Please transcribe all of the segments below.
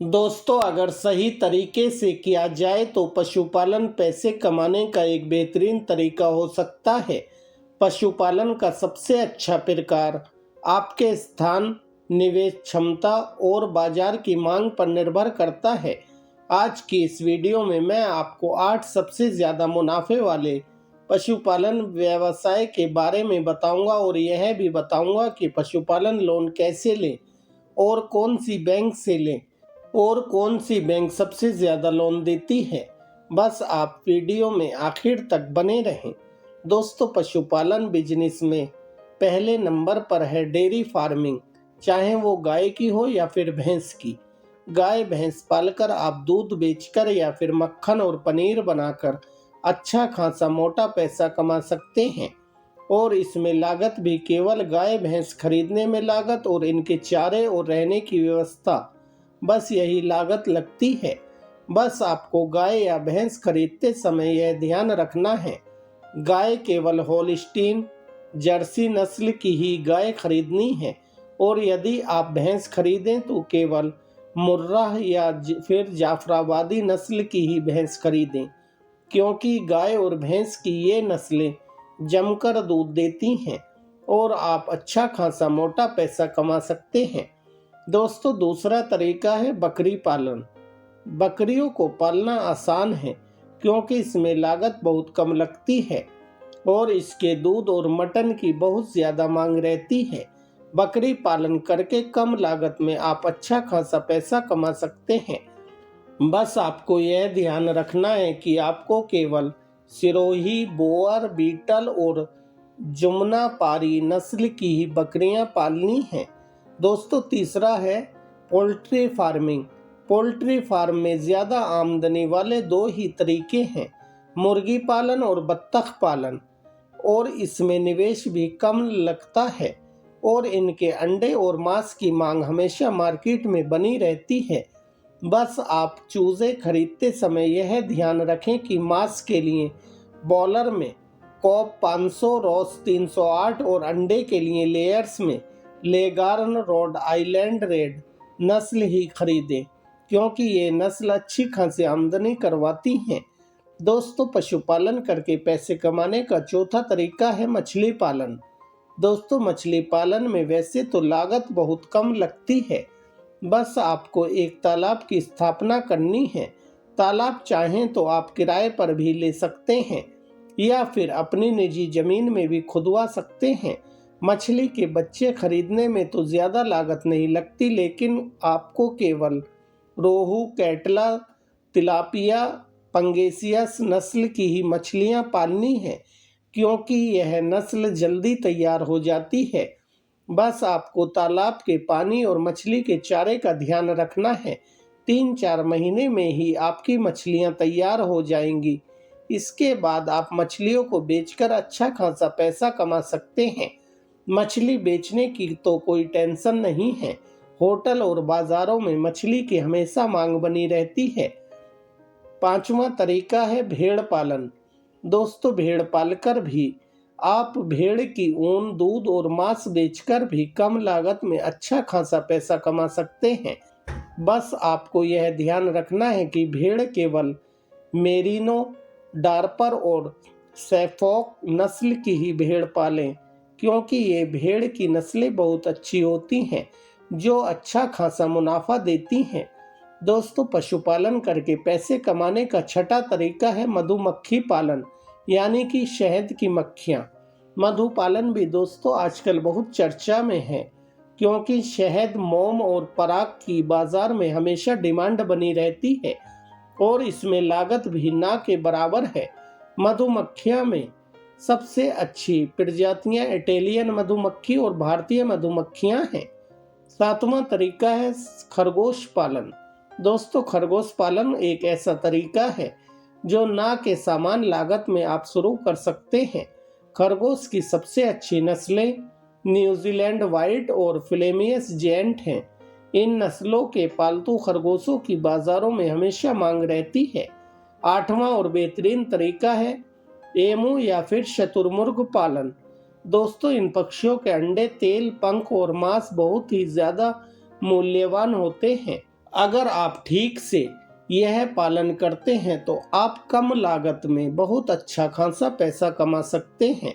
दोस्तों, अगर सही तरीके से किया जाए तो पशुपालन पैसे कमाने का एक बेहतरीन तरीका हो सकता है। पशुपालन का सबसे अच्छा प्रकार आपके स्थान, निवेश क्षमता और बाजार की मांग पर निर्भर करता है। आज की इस वीडियो में मैं आपको 8 सबसे ज़्यादा मुनाफे वाले पशुपालन व्यवसाय के बारे में बताऊंगा और यह भी बताऊंगा कि पशुपालन लोन कैसे लें और कौन सी बैंक से लें और कौन सी बैंक सबसे ज़्यादा लोन देती है। बस आप वीडियो में आखिर तक बने रहें। दोस्तों, पशुपालन बिजनेस में पहले नंबर पर है डेयरी फार्मिंग। चाहे वो गाय की हो या फिर भैंस की। गाय भैंस पालकर आप दूध बेचकर या फिर मक्खन और पनीर बनाकर अच्छा खासा मोटा पैसा कमा सकते हैं। और इसमें लागत भी केवल गाय भैंस खरीदने में लागत और इनके चारे और रहने की व्यवस्था, बस यही लागत लगती है। बस आपको गाय या भैंस खरीदते समय यह ध्यान रखना है, गाय केवल होल्स्टीन जर्सी नस्ल की ही गाय खरीदनी है और यदि आप भैंस खरीदें तो केवल मुर्रा या फिर जाफराबादी नस्ल की ही भैंस खरीदें, क्योंकि गाय और भैंस की ये नस्लें जमकर दूध देती हैं और आप अच्छा खासा मोटा पैसा कमा सकते हैं। दोस्तों, दूसरा तरीका है बकरी पालन। बकरियों को पालना आसान है क्योंकि इसमें लागत बहुत कम लगती है और इसके दूध और मटन की बहुत ज़्यादा मांग रहती है। बकरी पालन करके कम लागत में आप अच्छा खासा पैसा कमा सकते हैं। बस आपको यह ध्यान रखना है कि आपको केवल सिरोही, बोअर, बीटल और जमुनापारी नस्ल की ही बकरियां पालनी हैं। दोस्तों, तीसरा है पोल्ट्री फार्मिंग। पोल्ट्री फार्म में ज़्यादा आमदनी वाले दो ही तरीके हैं, मुर्गी पालन और बत्तख पालन, और इसमें निवेश भी कम लगता है और इनके अंडे और मांस की मांग हमेशा मार्केट में बनी रहती है। बस आप चूज़े खरीदते समय यह ध्यान रखें कि मांस के लिए बॉयलर में कॉप 500, रॉस 308 और अंडे के लिए लेयर्स में लेगार्न, रोड आइलैंड रेड नस्ल ही खरीदें, क्योंकि ये नस्ल अच्छी खासी आमदनी करवाती हैं। दोस्तों, पशुपालन करके पैसे कमाने का चौथा तरीका है मछली पालन। दोस्तों, मछली पालन में वैसे तो लागत बहुत कम लगती है, बस आपको एक तालाब की स्थापना करनी है। तालाब चाहें तो आप किराए पर भी ले सकते हैं या फिर अपनी निजी जमीन में भी खुदवा सकते हैं। मछली के बच्चे खरीदने में तो ज़्यादा लागत नहीं लगती, लेकिन आपको केवल रोहू, कैटला, तिलापिया, पंगेसियस नस्ल की ही मछलियां पालनी है, क्योंकि यह नस्ल जल्दी तैयार हो जाती है। बस आपको तालाब के पानी और मछली के चारे का ध्यान रखना है। 3-4 महीने में ही आपकी मछलियां तैयार हो जाएंगी। इसके बाद आप मछलियों को बेचकर अच्छा खासा पैसा कमा सकते हैं। मछली बेचने की तो कोई टेंशन नहीं है, होटल और बाजारों में मछली की हमेशा मांग बनी रहती है। पांचवा तरीका है भेड़ पालन। दोस्तों, भेड़ पालकर भी आप भेड़ की ऊन, दूध और मांस बेचकर भी कम लागत में अच्छा खासा पैसा कमा सकते हैं। बस आपको यह ध्यान रखना है कि भेड़ केवल मेरिनो, डार्पर और सैफोक नस्ल की ही भेड़ पालें, क्योंकि ये भेड़ की नस्लें बहुत अच्छी होती हैं जो अच्छा खासा मुनाफा देती हैं। दोस्तों, पशुपालन करके पैसे कमाने का छठा तरीका है मधुमक्खी पालन, यानी कि शहद की मक्खियाँ। मधु पालन भी दोस्तों आजकल बहुत चर्चा में है, क्योंकि शहद, मोम और पराग की बाजार में हमेशा डिमांड बनी रहती है और इसमें लागत भी ना के बराबर है। मधुमक्खियाँ में सबसे अच्छी प्रजातियाँ इटालियन मधुमक्खी और भारतीय मधुमक्खियाँ हैं। सातवां तरीका है खरगोश पालन। दोस्तों, खरगोश पालन एक ऐसा तरीका है जो ना के समान लागत में आप शुरू कर सकते हैं। खरगोश की सबसे अच्छी नस्लें न्यूजीलैंड वाइट और फ्लेमियस जेंट हैं। इन नस्लों के पालतू खरगोशों की बाजारों में हमेशा मांग रहती है। आठवां और बेहतरीन तरीका है एमू या फिर शतुरमुर्ग पालन। दोस्तों, इन पक्षियों के अंडे, तेल, पंख और मांस बहुत ही ज़्यादा मूल्यवान होते हैं। अगर आप ठीक से यह पालन करते हैं तो आप कम लागत में बहुत अच्छा खासा पैसा कमा सकते हैं।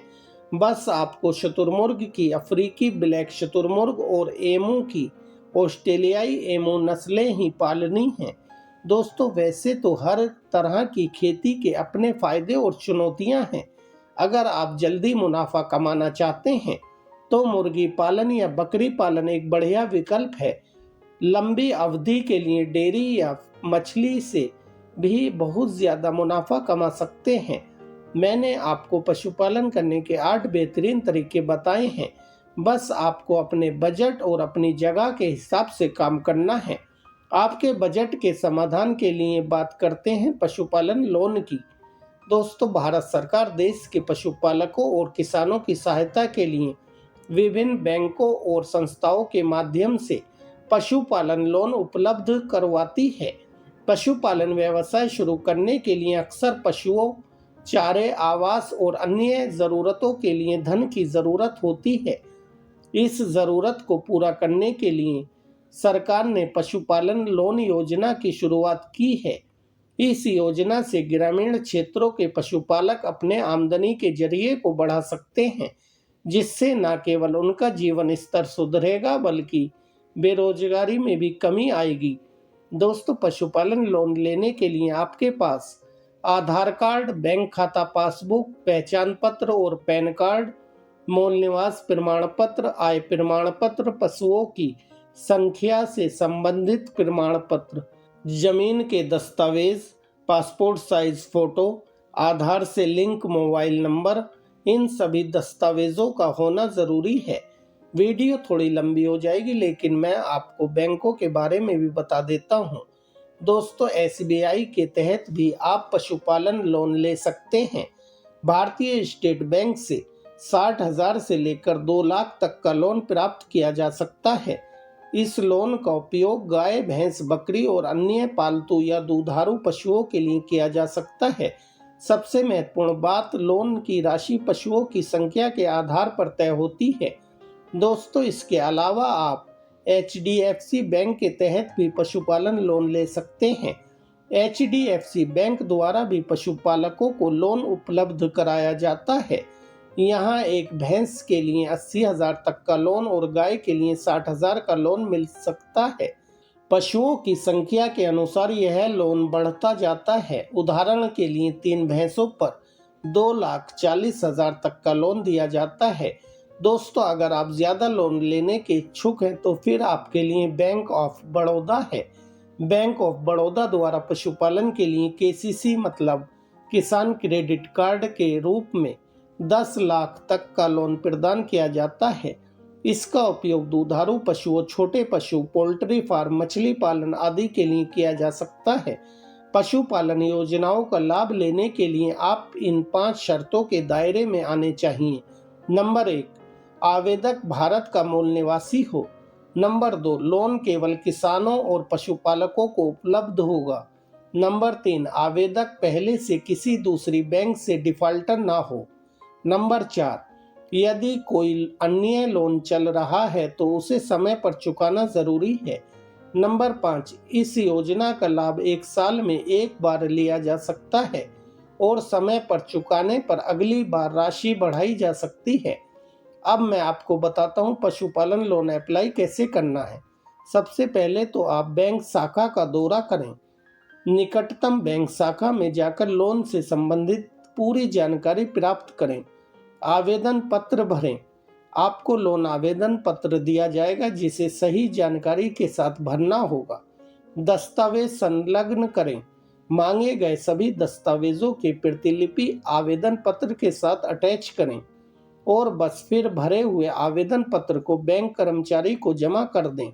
बस आपको शुतुरमुर्ग की अफ्रीकी ब्लैक शुतुरमुर्ग और एमू की ऑस्ट्रेलियाई एमू नस्लें ही पालनी हैं। दोस्तों, वैसे तो हर तरह की खेती के अपने फायदे और चुनौतियां हैं। अगर आप जल्दी मुनाफा कमाना चाहते हैं तो मुर्गी पालन या बकरी पालन एक बढ़िया विकल्प है। लंबी अवधि के लिए डेयरी या मछली से भी बहुत ज़्यादा मुनाफा कमा सकते हैं। मैंने आपको पशुपालन करने के 8 बेहतरीन तरीके बताए हैं। बस आपको अपने बजट और अपनी जगह के हिसाब से काम करना है। आपके बजट के समाधान के लिए बात करते हैं पशुपालन लोन की। दोस्तों, भारत सरकार देश के पशुपालकों और किसानों की सहायता के लिए विभिन्न बैंकों और संस्थाओं के माध्यम से पशुपालन लोन उपलब्ध करवाती है। पशुपालन व्यवसाय शुरू करने के लिए अक्सर पशुओं, चारे, आवास और अन्य ज़रूरतों के लिए धन की ज़रूरत होती है। इस ज़रूरत को पूरा करने के लिए सरकार ने पशुपालन लोन योजना की शुरुआत की है। इस योजना से ग्रामीण क्षेत्रों के पशुपालक अपने आमदनी के जरिए को बढ़ा सकते हैं, जिससे न केवल उनका जीवन स्तर सुधरेगा बल्कि बेरोजगारी में भी कमी आएगी। दोस्तों, पशुपालन लोन लेने के लिए आपके पास आधार कार्ड, बैंक खाता पासबुक, पहचान पत्र और पैन कार्ड, मूल निवास प्रमाण पत्र, आय प्रमाण पत्र, पशुओं की संख्या से संबंधित प्रमाण पत्र, जमीन के दस्तावेज, पासपोर्ट साइज फोटो, आधार से लिंक मोबाइल नंबर, इन सभी दस्तावेजों का होना जरूरी है। वीडियो थोड़ी लंबी हो जाएगी, लेकिन मैं आपको बैंकों के बारे में भी बता देता हूँ। दोस्तों, SBI के तहत भी आप पशुपालन लोन ले सकते हैं। भारतीय स्टेट बैंक से 60,000 से लेकर 2 लाख तक का लोन प्राप्त किया जा सकता है। इस लोन का उपयोग गाय, भैंस, बकरी और अन्य पालतू या दुधारू पशुओं के लिए किया जा सकता है। सबसे महत्वपूर्ण बात, लोन की राशि पशुओं की संख्या के आधार पर तय होती है। दोस्तों, इसके अलावा आप HDFC बैंक के तहत भी पशुपालन लोन ले सकते हैं। HDFC बैंक द्वारा भी पशुपालकों को लोन उपलब्ध कराया जाता है। यहाँ एक भैंस के लिए 80,000 तक का लोन और गाय के लिए 60,000 का लोन मिल सकता है। पशुओं की संख्या के अनुसार यह लोन बढ़ता जाता है। उदाहरण के लिए 3 भैंसों पर 2,40,000 तक का लोन दिया जाता है। दोस्तों, अगर आप ज़्यादा लोन लेने के इच्छुक हैं तो फिर आपके लिए बैंक ऑफ बड़ौदा है। बैंक ऑफ बड़ौदा द्वारा पशुपालन के लिए KCC मतलब किसान क्रेडिट कार्ड के रूप में 10 लाख तक का लोन प्रदान किया जाता है। इसका उपयोग दुधारू पशुओं, छोटे पशु, पोल्ट्री फार्म, मछली पालन आदि के लिए किया जा सकता है। पशुपालन योजनाओं का लाभ लेने के लिए आप इन 5 शर्तों के दायरे में आने चाहिए। नंबर 1, आवेदक भारत का मूल निवासी हो। नंबर 2, लोन केवल किसानों और पशुपालकों को उपलब्ध होगा। नंबर 3, आवेदक पहले से किसी दूसरी बैंक से डिफाल्टर ना हो। नंबर 4, यदि कोई अन्य लोन चल रहा है तो उसे समय पर चुकाना जरूरी है। नंबर 5, इस योजना का लाभ 1 साल में एक बार लिया जा सकता है और समय पर चुकाने पर अगली बार राशि बढ़ाई जा सकती है। अब मैं आपको बताता हूँ पशुपालन लोन अप्लाई कैसे करना है। सबसे पहले तो आप बैंक शाखा का दौरा करें। निकटतम बैंक शाखा में जाकर लोन से संबंधित पूरी जानकारी प्राप्त करें। आवेदन पत्र भरें। आपको लोन आवेदन पत्र दिया जाएगा जिसे सही जानकारी के साथ भरना होगा। दस्तावेज संलग्न करें। मांगे गए सभी दस्तावेजों की प्रतिलिपि आवेदन पत्र के साथ अटैच करें और बस फिर भरे हुए आवेदन पत्र को बैंक कर्मचारी को जमा कर दें।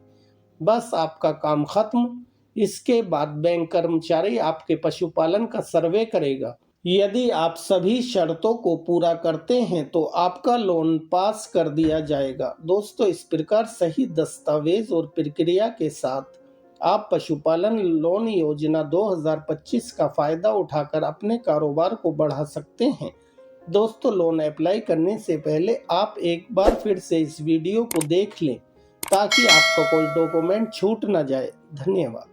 बस आपका काम खत्म। इसके बाद बैंक कर्मचारी आपके पशुपालन का सर्वे करेगा। यदि आप सभी शर्तों को पूरा करते हैं तो आपका लोन पास कर दिया जाएगा। दोस्तों, इस प्रकार सही दस्तावेज और प्रक्रिया के साथ आप पशुपालन लोन योजना 2025 का फायदा उठाकर अपने कारोबार को बढ़ा सकते हैं। दोस्तों, लोन अप्लाई करने से पहले आप एक बार फिर से इस वीडियो को देख लें ताकि आपका कोई डॉक्यूमेंट छूट न जाए। धन्यवाद।